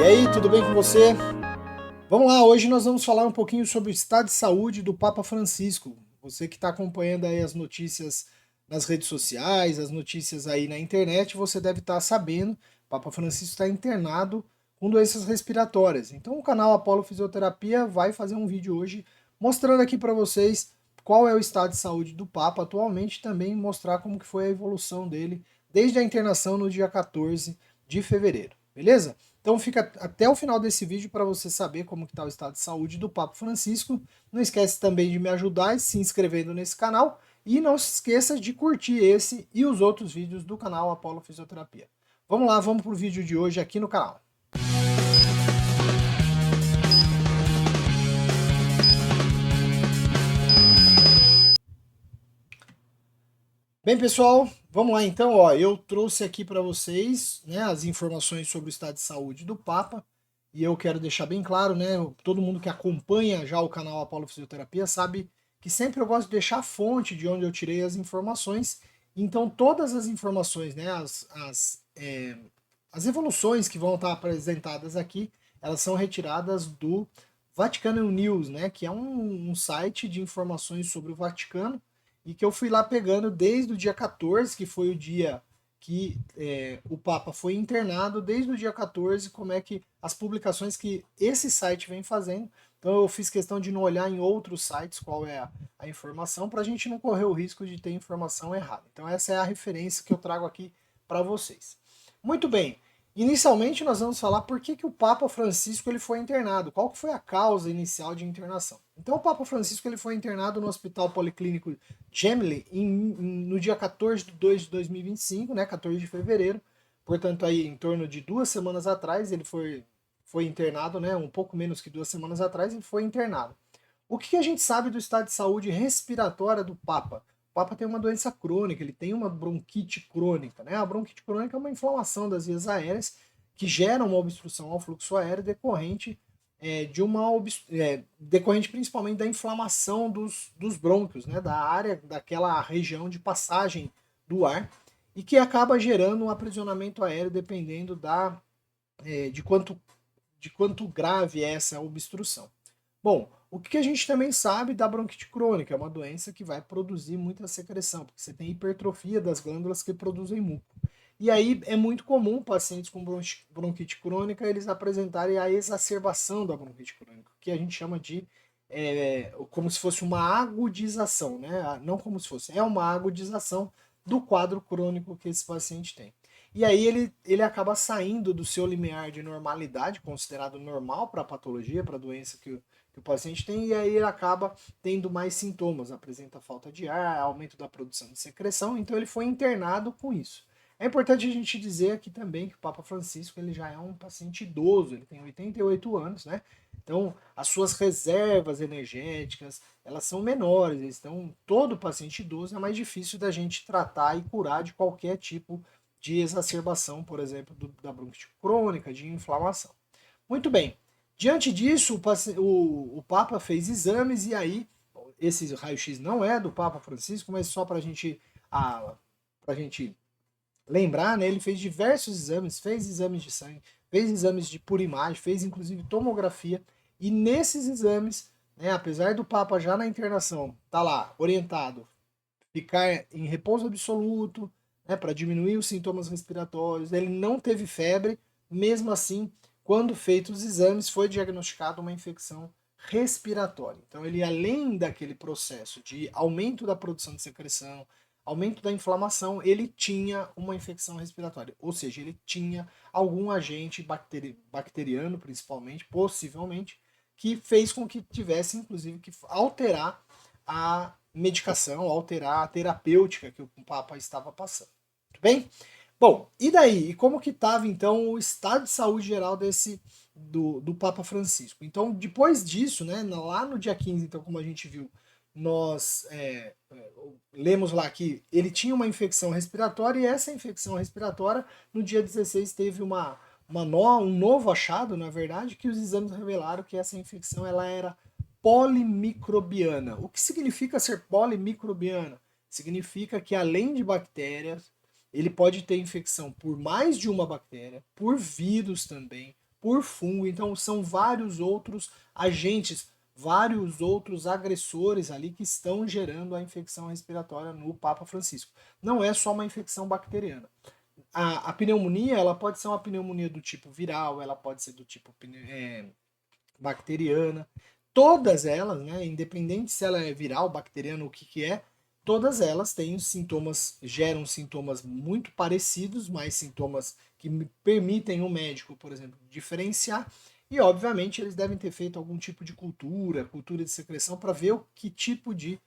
aí, tudo bem com você? Vamos lá, hoje nós vamos falar um pouquinho sobre o estado de saúde do Papa Francisco. Você que está acompanhando aí as notícias nas redes sociais, as notícias aí na internet, você deve estar sabendo, o Papa Francisco está internado com doenças respiratórias. Então o canal Apolo Fisioterapia vai fazer um vídeo hoje mostrando aqui para vocês qual é o estado de saúde do Papa atualmente, e também mostrar como que foi a evolução dele desde a internação no dia 14 de fevereiro, beleza? Então fica até o final desse vídeo para você saber como está o estado de saúde do Papa Francisco. Não esquece também de me ajudar se inscrevendo nesse canal e não se esqueça de curtir esse e os outros vídeos do canal Apolo Fisioterapia. Vamos lá, vamos para o vídeo de hoje aqui no canal. Bem, pessoal, vamos lá então. Ó, eu trouxe aqui para vocês, né, as informações sobre o estado de saúde do Papa. E eu quero deixar bem claro, né? Todo mundo que acompanha já o canal Apolo Fisioterapia sabe que sempre eu gosto de deixar a fonte de onde eu tirei as informações. Então, todas as informações, né, as evoluções que vão estar apresentadas aqui, elas são retiradas do Vaticano News, né, que é um site de informações sobre o Vaticano e que eu fui lá pegando desde o dia 14, que foi o dia que o Papa foi internado, desde o dia 14, como é que as publicações que esse site vem fazendo. Então eu fiz questão de não olhar em outros sites qual é a informação, para a gente não correr o risco de ter informação errada. Então essa é a referência que eu trago aqui para vocês. Muito bem, inicialmente nós vamos falar por que o Papa Francisco ele foi internado, qual que foi a causa inicial de internação. Então o Papa Francisco ele foi internado no Hospital Policlínico Gemelli no dia 14 de 2 de 2025, né, 14 de fevereiro, portanto aí em torno de 2 semanas atrás ele foi internado, né, um pouco menos que 2 semanas atrás ele foi internado. O que a gente sabe do estado de saúde respiratória do Papa? O Papa tem uma doença crônica, ele tem uma bronquite crônica, né? A bronquite crônica é uma inflamação das vias aéreas que gera uma obstrução ao fluxo aéreo decorrente decorrente principalmente da inflamação dos brônquios, né? Da área, daquela região de passagem do ar e que acaba gerando um aprisionamento aéreo dependendo de quanto grave é essa obstrução. Bom, o que a gente também sabe da bronquite crônica? É uma doença que vai produzir muita secreção, porque você tem hipertrofia das glândulas que produzem muco. E aí é muito comum pacientes com bronquite crônica eles apresentarem a exacerbação da bronquite crônica, que a gente chama de como se fosse uma agudização, né? Não como se fosse, é uma agudização do quadro crônico que esse paciente tem. E aí ele acaba saindo do seu limiar de normalidade, considerado normal para a patologia, para a doença que o paciente tem, e aí ele acaba tendo mais sintomas, apresenta falta de ar, aumento da produção de secreção, então ele foi internado com isso. É importante a gente dizer aqui também que o Papa Francisco ele já é um paciente idoso, ele tem 88 anos, né? Então, as suas reservas energéticas, elas são menores, então todo paciente idoso é mais difícil da gente tratar e curar de qualquer tipo de exacerbação, por exemplo, da bronquite crônica, de inflamação. Muito bem. Diante disso, o Papa fez exames e aí, esse raio-x não é do Papa Francisco, mas só para a gente lembrar, né, ele fez diversos exames, fez exames de sangue, fez exames de pura imagem, fez inclusive tomografia, e nesses exames, né, apesar do Papa já na internação, tá lá, orientado, ficar em repouso absoluto, né, para diminuir os sintomas respiratórios, ele não teve febre, mesmo assim, quando feitos os exames, foi diagnosticado uma infecção respiratória. Então, ele, além daquele processo de aumento da produção de secreção, aumento da inflamação, ele tinha uma infecção respiratória, ou seja, ele tinha algum agente bacteriano, principalmente, possivelmente, que fez com que tivesse, inclusive, que alterar a medicação, alterar a terapêutica que o Papa estava passando. Tudo bem? Bom, e daí? E como que estava, então, o estado de saúde geral do Papa Francisco? Então, depois disso, né, lá no dia 15, então, como a gente viu, nós lemos lá que ele tinha uma infecção respiratória e essa infecção respiratória, no dia 16, teve um novo achado, na verdade, que os exames revelaram que essa infecção ela era polimicrobiana. O que significa ser polimicrobiana? Significa que além de bactérias, ele pode ter infecção por mais de uma bactéria, por vírus também, por fungo. Então são vários outros agentes, vários outros agressores ali que estão gerando a infecção respiratória no Papa Francisco. Não é só uma infecção bacteriana. A pneumonia, ela pode ser uma pneumonia do tipo viral, ela pode ser do tipo bacteriana. Todas elas, né, independente se ela é viral, bacteriana, o que é, todas elas têm sintomas, geram sintomas muito parecidos, mas sintomas que permitem o médico, por exemplo, diferenciar. E, obviamente, eles devem ter feito algum tipo de cultura de secreção, para ver o que tipo de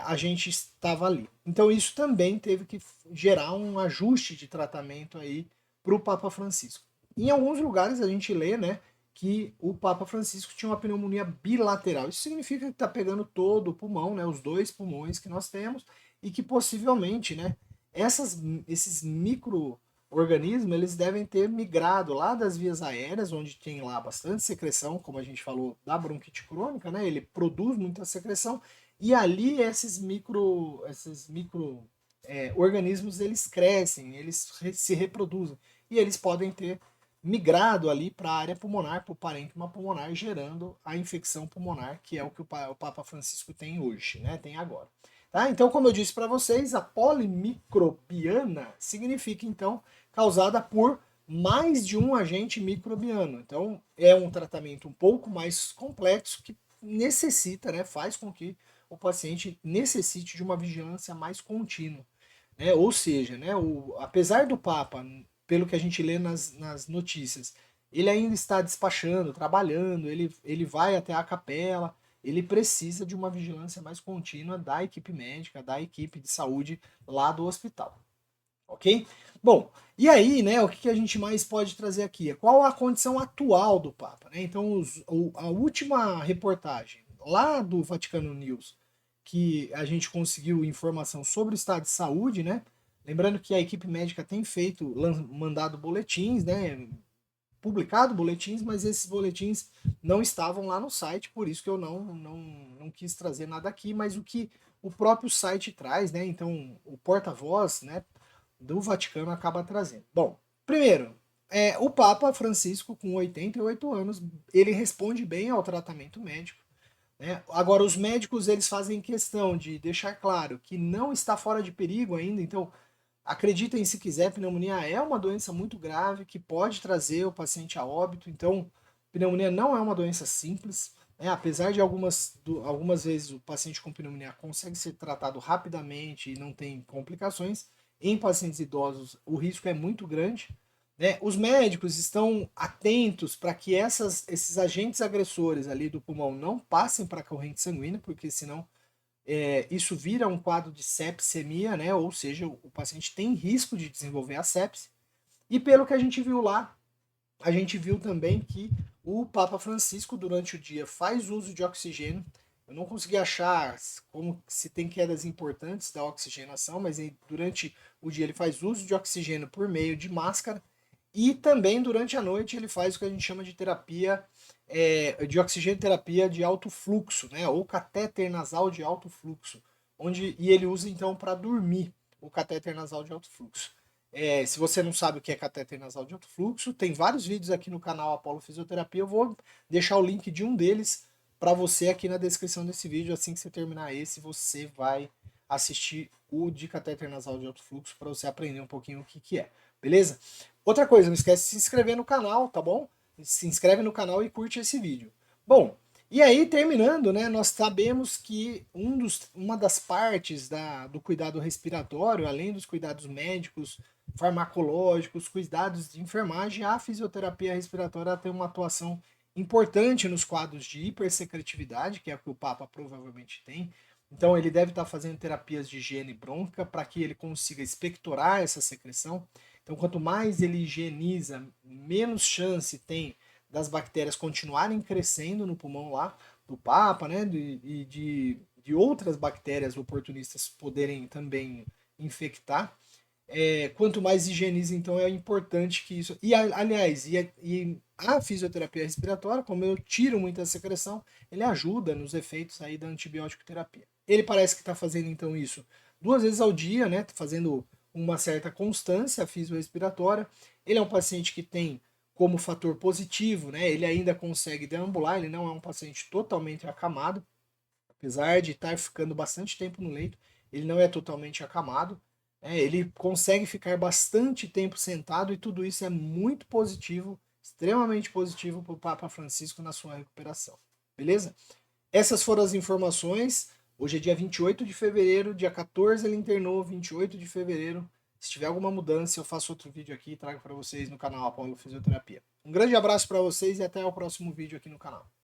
agente estava ali. Então, isso também teve que gerar um ajuste de tratamento aí para o Papa Francisco. Em alguns lugares a gente lê, né, que o Papa Francisco tinha uma pneumonia bilateral. Isso significa que está pegando todo o pulmão, né, os dois pulmões que nós temos, e que possivelmente, né, esses micro-organismos, eles devem ter migrado lá das vias aéreas, onde tem lá bastante secreção, como a gente falou, da bronquite crônica, né, ele produz muita secreção, e ali esses micro organismos, eles crescem, eles se reproduzem, e eles podem ter migrado ali para a área pulmonar, para o parênquima pulmonar, gerando a infecção pulmonar, que é o que o Papa Francisco tem hoje, né? Tem agora. Tá? Então, como eu disse para vocês, a polimicrobiana significa, então, causada por mais de um agente microbiano. Então, é um tratamento um pouco mais complexo que necessita, né? Faz com que o paciente necessite de uma vigilância mais contínua. Né? Ou seja, né, apesar do Papa, pelo que a gente lê nas notícias, ele ainda está despachando, trabalhando, ele vai até a capela, ele precisa de uma vigilância mais contínua da equipe médica, da equipe de saúde lá do hospital. Ok? Bom, e aí, né, o que a gente mais pode trazer aqui? Qual a condição atual do Papa? Né? Então, a última reportagem lá do Vaticano News, que a gente conseguiu informação sobre o estado de saúde, né? Lembrando que a equipe médica tem mandado boletins, né? Publicado boletins, mas esses boletins não estavam lá no site, por isso que eu não quis trazer nada aqui, mas o que o próprio site traz, né? Então, o porta-voz, né, do Vaticano acaba trazendo. Bom, primeiro, o Papa Francisco, com 88 anos, ele responde bem ao tratamento médico. Né? Agora, os médicos, eles fazem questão de deixar claro que não está fora de perigo ainda, então acreditem se quiser, pneumonia é uma doença muito grave que pode trazer o paciente a óbito, então pneumonia não é uma doença simples, né? Apesar de algumas vezes o paciente com pneumonia consegue ser tratado rapidamente e não tem complicações, em pacientes idosos o risco é muito grande. Né? Os médicos estão atentos para que esses agentes agressores ali do pulmão não passem para a corrente sanguínea, porque senão isso vira um quadro de sepsemia, né? Ou seja, o paciente tem risco de desenvolver a sepse. E pelo que a gente viu lá, a gente viu também que o Papa Francisco, durante o dia, faz uso de oxigênio. Eu não consegui achar como se tem quedas importantes da oxigenação, mas durante o dia ele faz uso de oxigênio por meio de máscara. E também durante a noite ele faz o que a gente chama de terapia de oxigenoterapia de alto fluxo, né? Ou catéter nasal de alto fluxo, e ele usa então para dormir o catéter nasal de alto fluxo. Se você não sabe o que é catéter nasal de alto fluxo, tem vários vídeos aqui no canal Apolo Fisioterapia. Eu vou deixar o link de um deles para você aqui na descrição desse vídeo. Assim que você terminar esse, você vai assistir o de catéter nasal de alto fluxo para você aprender um pouquinho o que é. Beleza? Outra coisa, não esquece de se inscrever no canal, tá bom? Se inscreve no canal e curte esse vídeo. Bom, e aí terminando, né, nós sabemos que uma das partes do cuidado respiratório, além dos cuidados médicos, farmacológicos, cuidados de enfermagem, a fisioterapia respiratória tem uma atuação importante nos quadros de hipersecretividade, que é o que o Papa provavelmente tem. Então ele deve estar fazendo terapias de higiene brônquica para que ele consiga expectorar essa secreção. Então, quanto mais ele higieniza, menos chance tem das bactérias continuarem crescendo no pulmão lá do Papa, né? E de outras bactérias oportunistas poderem também infectar. Quanto mais higieniza, então é importante que isso. E aliás, e a fisioterapia respiratória, como eu tiro muita secreção, ele ajuda nos efeitos aí da antibiótico terapia. Ele parece que está fazendo então isso 2 vezes ao dia, né? Fazendo uma certa constância fisiorrespiratória. Ele é um paciente que tem como fator positivo, né? Ele ainda consegue deambular, ele não é um paciente totalmente acamado, apesar de estar ficando bastante tempo no leito, ele não é totalmente acamado, né? Ele consegue ficar bastante tempo sentado e tudo isso é muito positivo, extremamente positivo para o Papa Francisco na sua recuperação, beleza? Essas foram as informações. Hoje é dia 28 de fevereiro, dia 14 ele internou, 28 de fevereiro. Se tiver alguma mudança, eu faço outro vídeo aqui e trago para vocês no canal Apollo Fisioterapia. Um grande abraço para vocês e até o próximo vídeo aqui no canal.